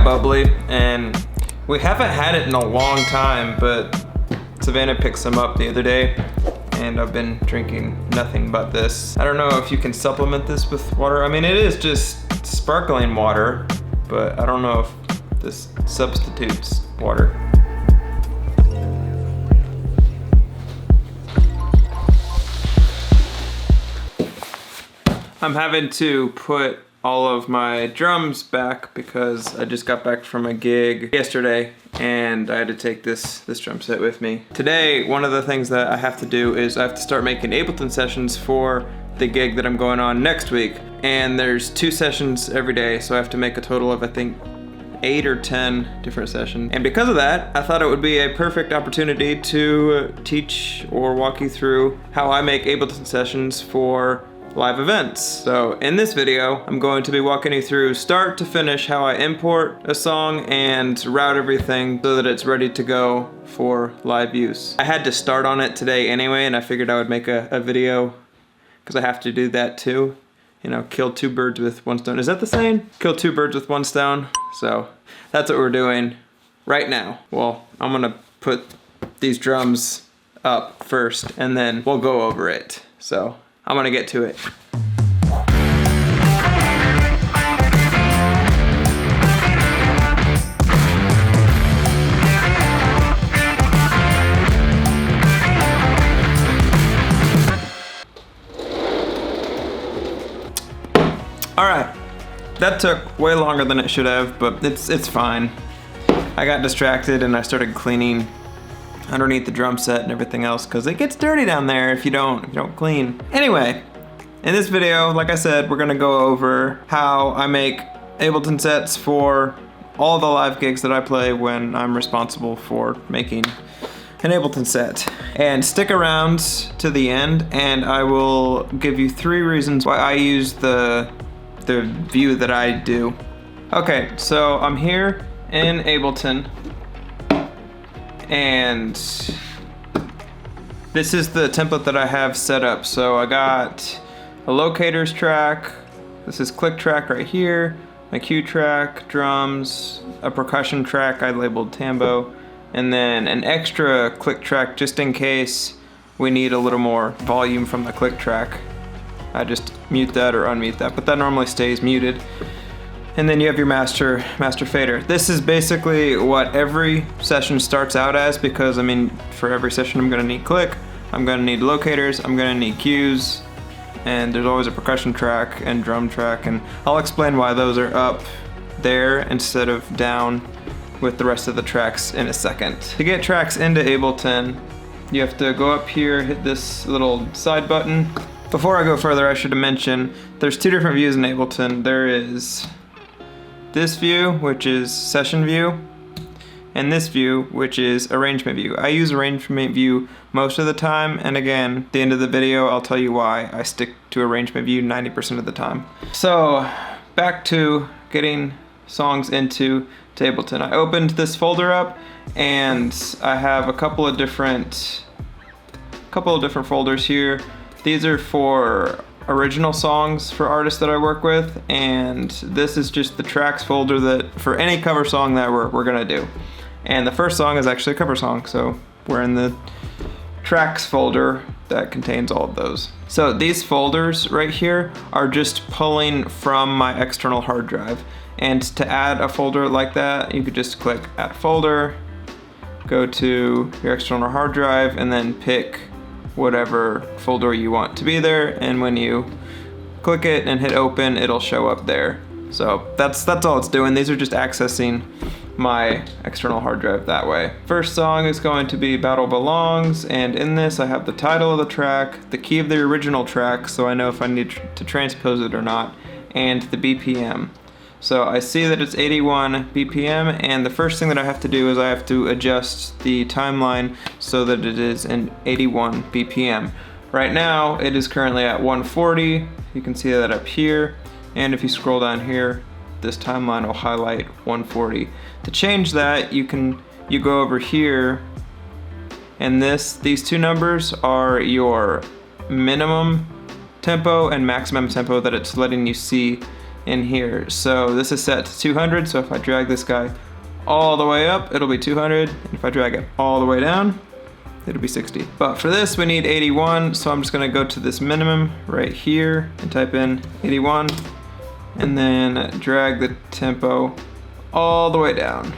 got bubbly, and we haven't had it in a long time, but Savannah picked some up the other day, and I've been drinking nothing but this. I don't know if you can supplement this with water. I mean, it is just sparkling water, but I don't know if this substitutes water. I'm having to put all of my drums back because I just got back from a gig yesterday and I had to take this drum set with me. Today, one of the things that I have to do is I have to start making Ableton sessions for the gig that I'm going on next week. And there's 2 sessions every day, so I have to make a total of, I think, 8 or 10 different sessions. And because of that, I thought it would be a perfect opportunity to teach or walk you through how I make Ableton sessions for live events. So in this video, I'm going to be walking you through start to finish how I import a song and route everything so that it's ready to go for live use. I had to start on it today anyway, and I figured I would make a video because I have to do that too. You know, kill 2 birds with 1 stone. Is that the saying? Kill 2 birds with 1 stone. So that's what we're doing right now. Well, I'm gonna put these drums up first and then we'll go over it. So I'm gonna get to it. All right, that took way longer than it should have, but it's fine. I got distracted and I started cleaning underneath the drum set and everything else because it gets dirty down there if you don't clean. Anyway, in this video, like I said, we're gonna go over how I make Ableton sets for all the live gigs that I play when I'm responsible for making an Ableton set. And stick around to the end and I will give you 3 reasons why I use the view that I do. Okay, so I'm here in Ableton, and this is the template that I have set up. So I got a Locators track, this is click track right here, my cue track, drums, a percussion track I labeled Tambo, and then an extra click track just in case we need a little more volume from the click track. I just mute that or unmute that, but that normally stays muted. And then you have your master fader. This is basically what every session starts out as, because I mean, for every session I'm gonna need click, I'm gonna need locators, I'm gonna need cues, and there's always a percussion track and drum track, and I'll explain why those are up there instead of down with the rest of the tracks in a second. To get tracks into Ableton, you have to go up here, hit this little side button. Before I go further, I should mention there's 2 different views in Ableton. There is this view, which is session view, and this view, which is arrangement view. I use arrangement view most of the time, and again, at the end of the video, I'll tell you why I stick to arrangement view 90% of the time. So, back to getting songs into Ableton. I opened this folder up, and I have a couple of different folders here. These are for original songs for artists that I work with, and this is just the tracks folder that for any cover song that we're gonna do. And the first song is actually a cover song, so we're in the tracks folder that contains all of those. So these folders right here are just pulling from my external hard drive. And to add a folder like that, you could just click add folder, go to your external hard drive, and then pick whatever folder you want to be there, and when you click it and hit open, it'll show up there. So that's all it's doing. These are just accessing my external hard drive that way. First song is going to be Battle Belongs, and in this I have the title of the track, the key of the original track so I know if I need to transpose it or not, and the BPM. So I see that it's 81 BPM, and the first thing that I have to do is I have to adjust the timeline so that it is in 81 BPM. Right now, it is currently at 140. You can see that up here. And if you scroll down here, this timeline will highlight 140. To change that, you go over here, and these 2 numbers are your minimum tempo and maximum tempo that it's letting you see in here. So this is set to 200, so if I drag this guy all the way up, it'll be 200. And if I drag it all the way down, it'll be 60. But for this, we need 81, so I'm just gonna go to this minimum right here and type in 81, and then drag the tempo all the way down.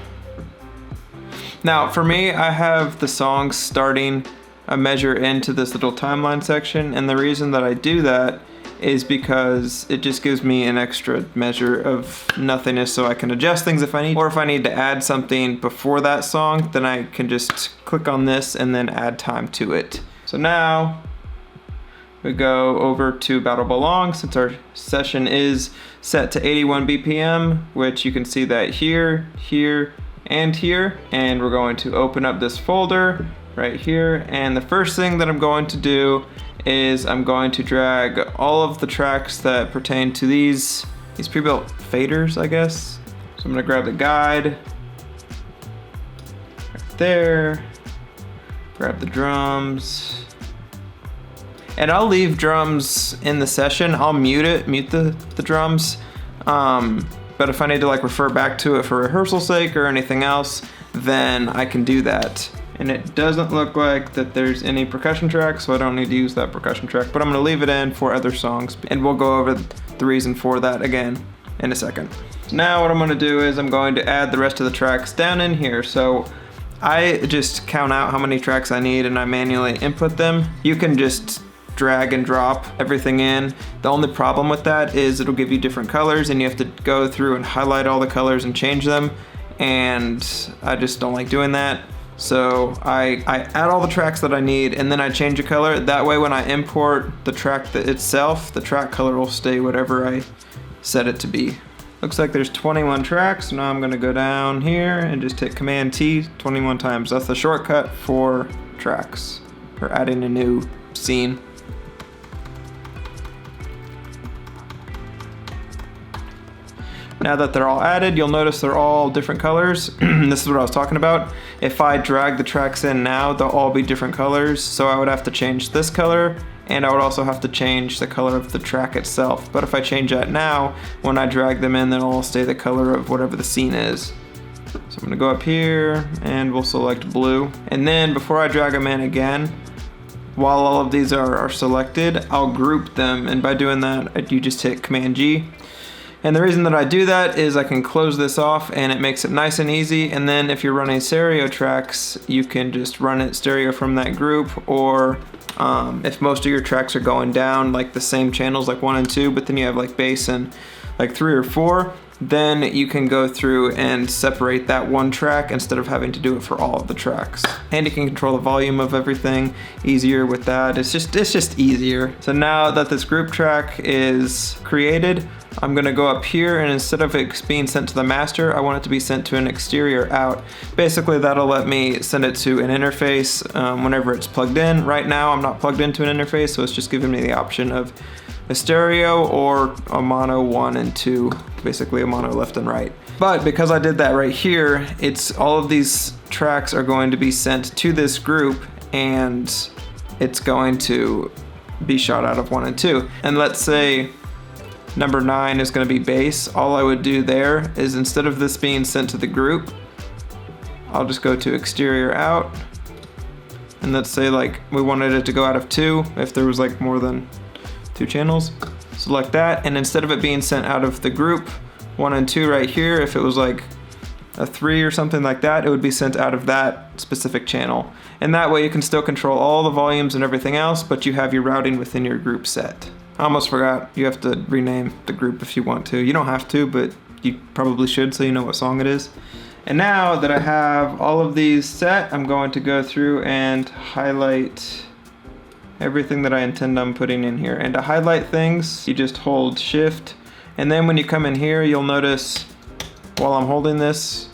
Now, for me, I have the songs starting a measure into this little timeline section, and the reason that I do that is because it just gives me an extra measure of nothingness so I can adjust things if I need, or if I need to add something before that song, then I can just click on this and then add time to it. So now we go over to Battle Belong, since our session is set to 81 BPM, which you can see that here, here, and here, and we're going to open up this folder right here, and the first thing that I'm going to do is I'm going to drag all of the tracks that pertain to these pre-built faders, I guess. So I'm gonna grab the guide right there, grab the drums, and I'll leave drums in the session. I'll mute the drums, but if I need to like refer back to it for rehearsal sake or anything else, then I can do that. And it doesn't look like that there's any percussion track, so I don't need to use that percussion track, but I'm gonna leave it in for other songs, and we'll go over the reason for that again in a second. So now what I'm gonna do is I'm going to add the rest of the tracks down in here. So I just count out how many tracks I need and I manually input them. You can just drag and drop everything in. The only problem with that is it'll give you different colors and you have to go through and highlight all the colors and change them, and I just don't like doing that. So I add all the tracks that I need and then I change a color. That way when I import the track itself, the track color will stay whatever I set it to be. Looks like there's 21 tracks. Now I'm gonna go down here and just hit Command T 21 times. That's the shortcut for tracks, or adding a new scene. Now that they're all added, you'll notice they're all different colors. This is what I was talking about. If I drag the tracks in now, they'll all be different colors. So I would have to change this color, and I would also have to change the color of the track itself. But if I change that now, when I drag them in, they'll all stay the color of whatever the scene is. So I'm gonna go up here and we'll select blue. And then before I drag them in again, while all of these are selected, I'll group them. And by doing that, you just hit Command G. And the reason that I do that is I can close this off and it makes it nice and easy. And then if you're running stereo tracks, you can just run it stereo from that group, or if most of your tracks are going down like the same channels, like 1 and 2, but then you have like bass and like 3 or 4, then you can go through and separate that one track instead of having to do it for all of the tracks. And you can control the volume of everything easier with that. It's just easier. So now that this group track is created, I'm gonna go up here, and instead of it being sent to the master, I want it to be sent to an exterior out. Basically, that'll let me send it to an interface whenever it's plugged in. Right now, I'm not plugged into an interface, so it's just giving me the option of a stereo or a mono 1 and 2, basically a mono left and right. But because I did that right here, it's all of these tracks are going to be sent to this group, and it's going to be shot out of 1 and 2. And let's say number 9 is going to be bass. All I would do there is, instead of this being sent to the group, I'll just go to exterior out, and let's say like we wanted it to go out of 2 if there was like more than 2 channels. Select that, and instead of it being sent out of the group 1 and 2 right here, if it was like a 3 or something like that, it would be sent out of that specific channel. And that way you can still control all the volumes and everything else, but you have your routing within your group set. I almost forgot, you have to rename the group if you want to. You don't have to, but you probably should, so you know what song it is. And now that I have all of these set, I'm going to go through and highlight everything that I intend on putting in here. And to highlight things, you just hold Shift, and then when you come in here, you'll notice while I'm holding this,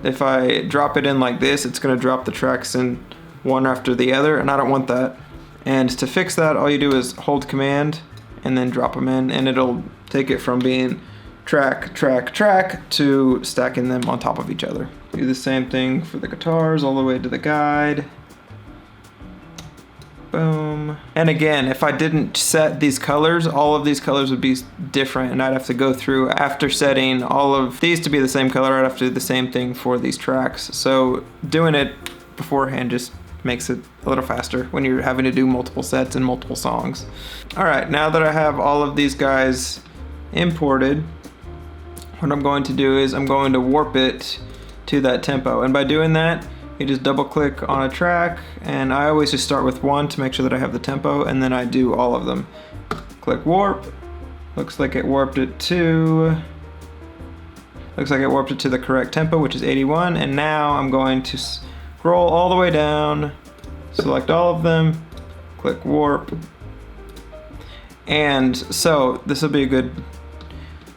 if I drop it in like this, it's gonna drop the tracks in one after the other, and I don't want that. And to fix that, all you do is hold Command and then drop them in, and it'll take it from being track, track, track to stacking them on top of each other. Do the same thing for the guitars all the way to the guide. Boom. And again, if I didn't set these colors, all of these colors would be different, and I'd have to go through after setting all of these to be the same color. I'd have to do the same thing for these tracks. So doing it beforehand just makes it a little faster when you're having to do multiple sets and multiple songs. All right, now that I have all of these guys imported, what I'm going to do is I'm going to warp it to that tempo. And by doing that, you just double click on a track, and I always just start with one to make sure that I have the tempo, and then I do all of them. Click warp. Looks like it warped it to the correct tempo, which is 81. And now I'm going to scroll all the way down, select all of them, click warp. And so this will be a good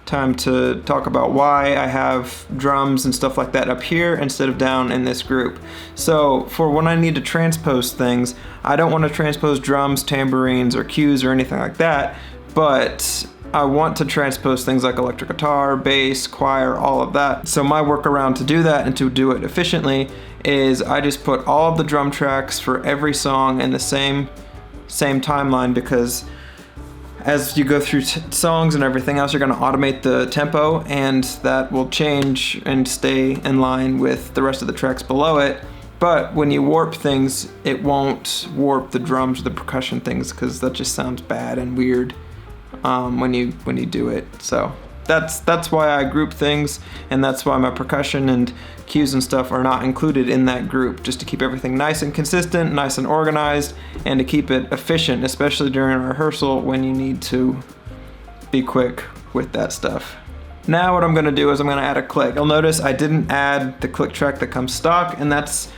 time to talk about why I have drums and stuff like that up here instead of down in this group. So for when I need to transpose things, I don't want to transpose drums, tambourines, or cues or anything like that, but I want to transpose things like electric guitar, bass, choir, all of that. So my workaround to do that and to do it efficiently is I just put all of the drum tracks for every song in the same timeline, because as you go through songs and everything else, you're going to automate the tempo, and that will change and stay in line with the rest of the tracks below it. But when you warp things, it won't warp the drums or the percussion things, because that just sounds bad and weird when you do it. So that's why I group things, and that's why my percussion and cues and stuff are not included in that group, just to keep everything nice and consistent, nice and organized, and to keep it efficient, especially during rehearsal when you need to be quick with that stuff. Now what I'm going to do is I'm going to add a click. You'll notice I didn't add the click track that comes stock, and that's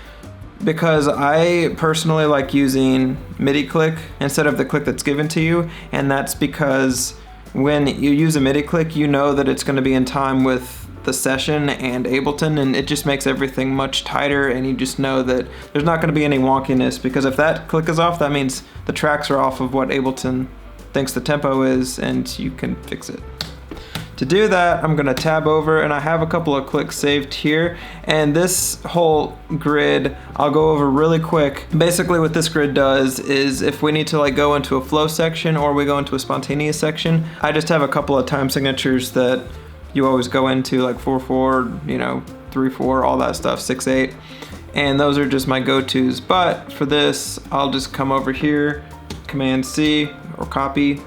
because I personally like using MIDI click instead of the click that's given to you, and that's because when you use a MIDI click, you know that it's going to be in time with the session and Ableton, and it just makes everything much tighter, and you just know that there's not going to be any wonkiness, because if that click is off, that means the tracks are off of what Ableton thinks the tempo is, and you can fix it. To do that, I'm going to tab over, and I have a couple of clicks saved here, and this whole grid I'll go over really quick. Basically what this grid does is if we need to like go into a flow section or we go into a spontaneous section, I just have a couple of time signatures that you always go into, like 4/4, 3/4, all that stuff, 6/8, and those are just my go-tos. But for this, I'll just come over here, Command C or copy,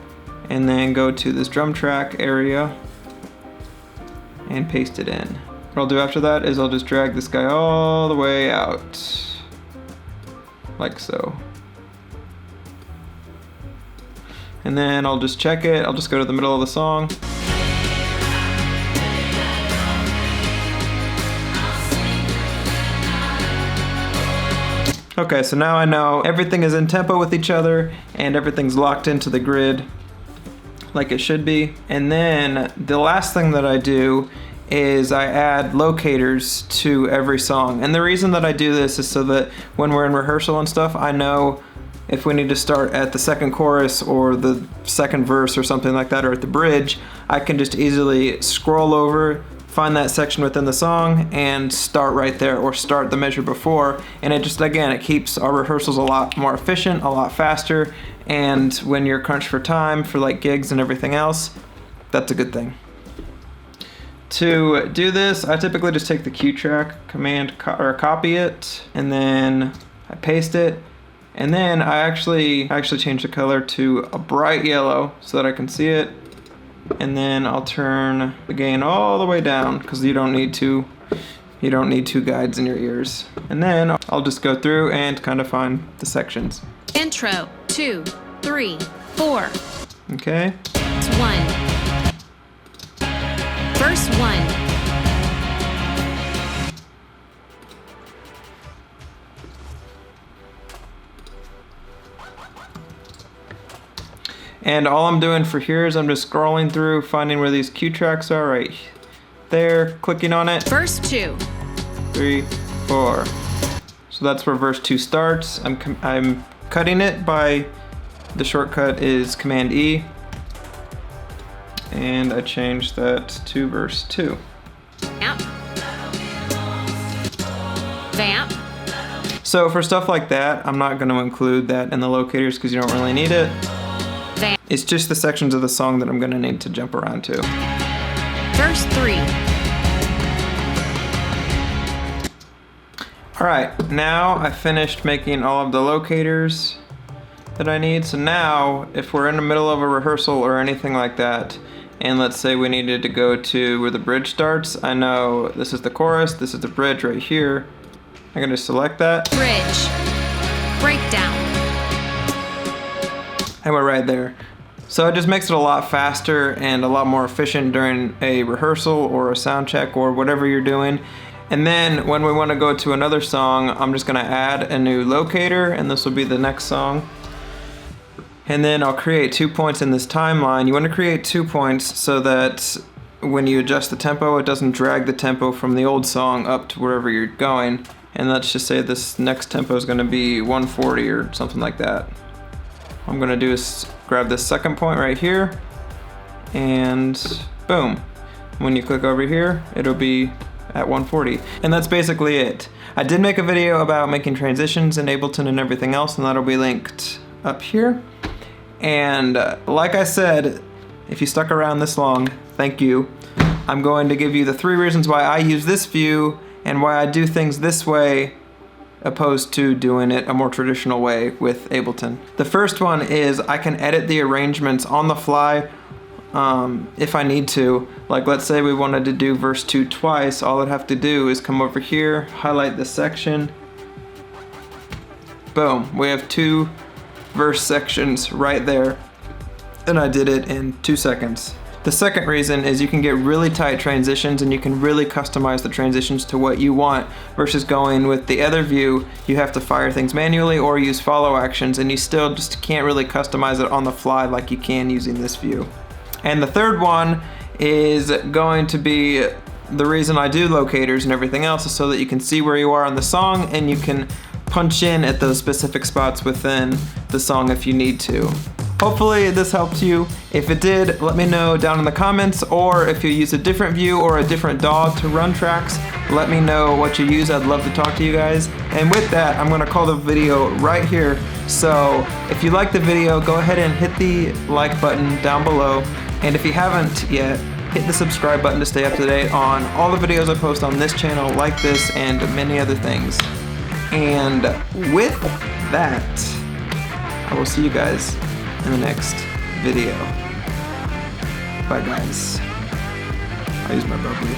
and then go to this drum track area and paste it in. What I'll do after that is I'll just drag this guy all the way out, like so. And then I'll just check it. I'll just go to the middle of the song. Okay, so now I know everything is in tempo with each other and everything's locked into the grid like it should be. And then the last thing that I do is I add locators to every song. And the reason that I do this is so that when we're in rehearsal and stuff, I know if we need to start at the second chorus or the second verse or something like that, or at the bridge, I can just easily scroll over, find that section within the song and start right there, or start the measure before. And it just, again, it keeps our rehearsals a lot more efficient, a lot faster. And when you're crunched for time for like gigs and everything else, that's a good thing. To do this, I typically just take the cue track, copy it, and then I paste it. And then I actually change the color to a bright yellow so that I can see it. And then I'll turn the gain all the way down, because you don't need two guides in your ears. And then I'll just go through and kind of find the sections. Intro 2, 3, 4. Okay. It's 1. Verse 1. And all I'm doing for here is I'm just scrolling through, finding where these cue tracks are right there, clicking on it. Verse 2. 3, 4. So that's where verse 2 starts. I'm cutting it by, the shortcut is Command E. And I changed that to verse 2. Vamp. Vamp. So So for stuff like that, I'm not going to include that in the locators because you don't really need it. It's just the sections of the song that I'm going to need to jump around to. Verse 3. Alright, now I finished making all of the locators that I need. So now, if we're in the middle of a rehearsal or anything like that, and let's say we needed to go to where the bridge starts, I know this is the chorus, this is the bridge right here. I'm going to select that. Bridge. Breakdown. And we're right there. So it just makes it a lot faster and a lot more efficient during a rehearsal or a sound check or whatever you're doing. And then when we want to go to another song, I'm just going to add a new locator, and this will be the next song. And then I'll create 2 points in this timeline. You want to create 2 points so that when you adjust the tempo, it doesn't drag the tempo from the old song up to wherever you're going. And let's just say this next tempo is going to be 140 or something like that. What I'm going to do is grab this second point right here, and boom. When you click over here, it'll be at 140. And that's basically it. I did make a video about making transitions in Ableton and everything else, and that'll be linked up here. And like I said, if you stuck around this long, thank you. I'm going to give you the 3 reasons why I use this view and why I do things this way opposed to doing it a more traditional way with Ableton. The first one is I can edit the arrangements on the fly if I need to. Like, let's say we wanted to do verse 2 twice, all I'd have to do is come over here, highlight this section, boom, we have 2 verse sections right there, and I did it in 2 seconds. The second reason is you can get really tight transitions and you can really customize the transitions to what you want, versus going with the other view, you have to fire things manually or use follow actions, and you still just can't really customize it on the fly like you can using this view. And the third one is going to be the reason I do locators and everything else, is so that you can see where you are on the song and you can punch in at those specific spots within the song if you need to. Hopefully this helped you. If it did, let me know down in the comments, or if you use a different view or a different DAW to run tracks, let me know what you use. I'd love to talk to you guys. And with that, I'm gonna call the video right here. So if you like the video, go ahead and hit the like button down below. And if you haven't yet, hit the subscribe button to stay up to date on all the videos I post on this channel, like this and many other things. And with that, I will see you guys in the next video. Bye guys. I use my bubbly.